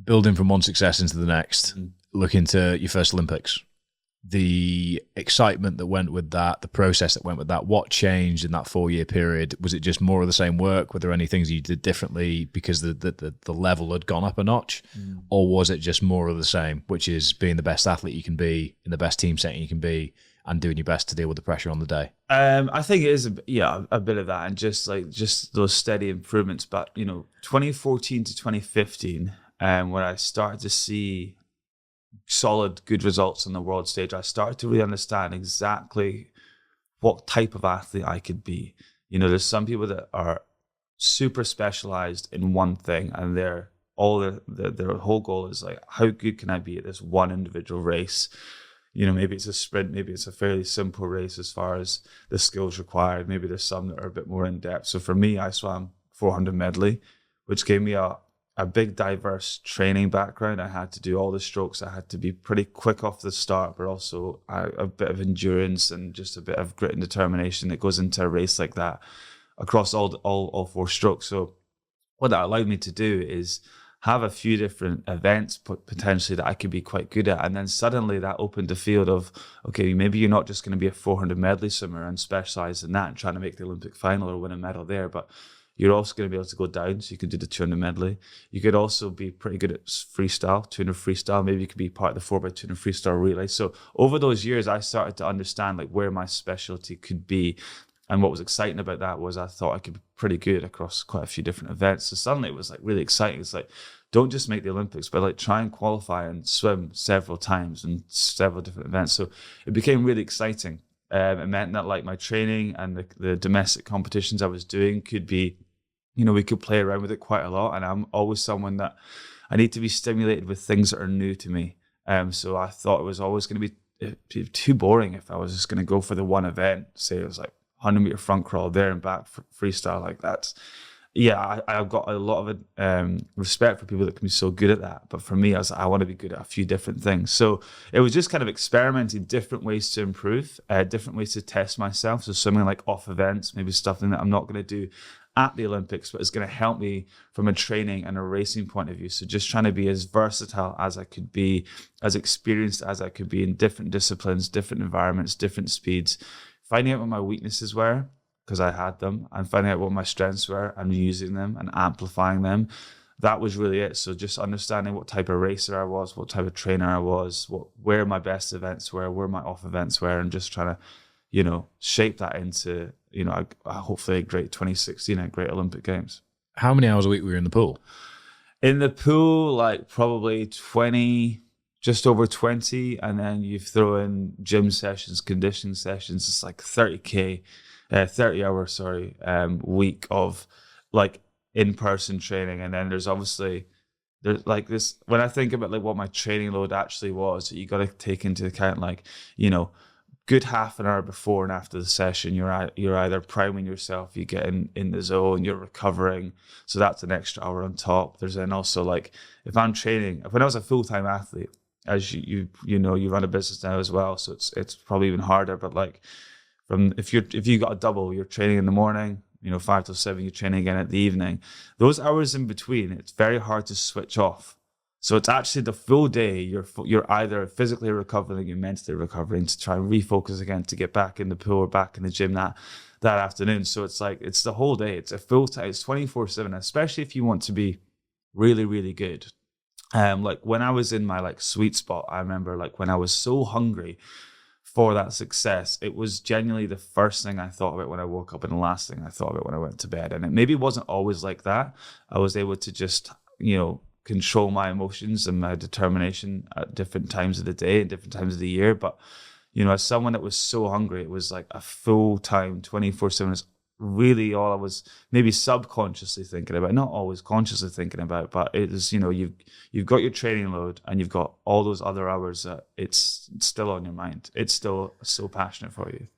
building from one success into the next, look into your first Olympics. The excitement that went with that, the process that went with that, what changed in that 4-year period? Was it just more of the same work? Were there any things you did differently because the level had gone up a notch? Or was it just more of the same, which is being the best athlete you can be, in the best team setting you can be, and doing your best to deal with the pressure on the day? I think it is a bit of that, and just those steady improvements. But 2014 to 2015, when I started to see solid, good results on the world stage, I started to really understand exactly what type of athlete I could be. There's some people that are super specialized in one thing, and their whole goal is like, how good can I be at this one individual race? Maybe it's a sprint, maybe it's a fairly simple race as far as the skills required. Maybe there's some that are a bit more in depth. So for me, I swam 400 medley, which gave me a big diverse training background. I had to do all the strokes. I had to be pretty quick off the start, but also a bit of endurance and just a bit of grit and determination that goes into a race like that across all 4 strokes. So what that allowed me to do is have a few different events potentially that I could be quite good at. And then suddenly that opened the field of, okay, maybe you're not just going to be a 400 medley swimmer and specialize in that and trying to make the Olympic final or win a medal there, but you're also going to be able to go down, so you could do the 200 medley. You could also be pretty good at freestyle, 200 freestyle. Maybe you could be part of the 4x200 freestyle relay. So over those years, I started to understand like where my specialty could be. And what was exciting about that was I thought I could be pretty good across quite a few different events. So suddenly it was like really exciting. It's like, don't just make the Olympics, but like try and qualify and swim several times in several different events. So it became really exciting. It meant that like my training and the domestic competitions I was doing could be, we could play around with it quite a lot. And I'm always someone that I need to be stimulated with things that are new to me. So I thought it was always going to be too boring if I was just going to go for the one event. Say it was like 100-meter front crawl there and back freestyle like that. Yeah, I've got a lot of respect for people that can be so good at that. But for me, I want to be good at a few different things. So it was just kind of experimenting different ways to improve, different ways to test myself. So something like off events, maybe something that I'm not going to do at the Olympics, but it's going to help me from a training and a racing point of view. So just trying to be as versatile as I could be, as experienced as I could be in different disciplines, different environments, different speeds, finding out what my weaknesses were, because I had them, and finding out what my strengths were and using them and amplifying them. That was really it. So just understanding what type of racer I was, what type of trainer I was, where my best events were, where my off events were, and just trying to, shape that into, hopefully a great 2016, a great Olympic Games. How many hours a week were you in the pool? In the pool, like probably 20, just over 20. And then you throw in gym sessions, conditioning sessions. It's like 30 hours, week of like in-person training. And then there's like this, when I think about like what my training load actually was, you got to take into account like, good half an hour before and after the session, you're either priming yourself, you get in the zone, you're recovering. So that's an extra hour on top. There's then also like, if I'm training, when I was a full-time athlete, as you run a business now as well, so it's probably even harder. But like, if you got a double, you're training in the morning, 5 till 7, you're training again at the evening. Those hours in between, it's very hard to switch off. So it's actually the full day. You're either physically recovering, you're mentally recovering to try and refocus again to get back in the pool or back in the gym that afternoon. So it's like, it's the whole day. It's a full time. It's 24/7, especially if you want to be really, really good. Like when I was in my like sweet spot, I remember like when I was so hungry for that success, it was genuinely the first thing I thought about when I woke up and the last thing I thought about when I went to bed. And it maybe wasn't always like that. I was able to just, control my emotions and my determination at different times of the day and different times of the year. But, as someone that was so hungry, it was like a full-time 24/7 is really all I was maybe subconsciously thinking about, not always consciously thinking about, but it is, you've got your training load and you've got all those other hours that it's still on your mind. It's still so passionate for you.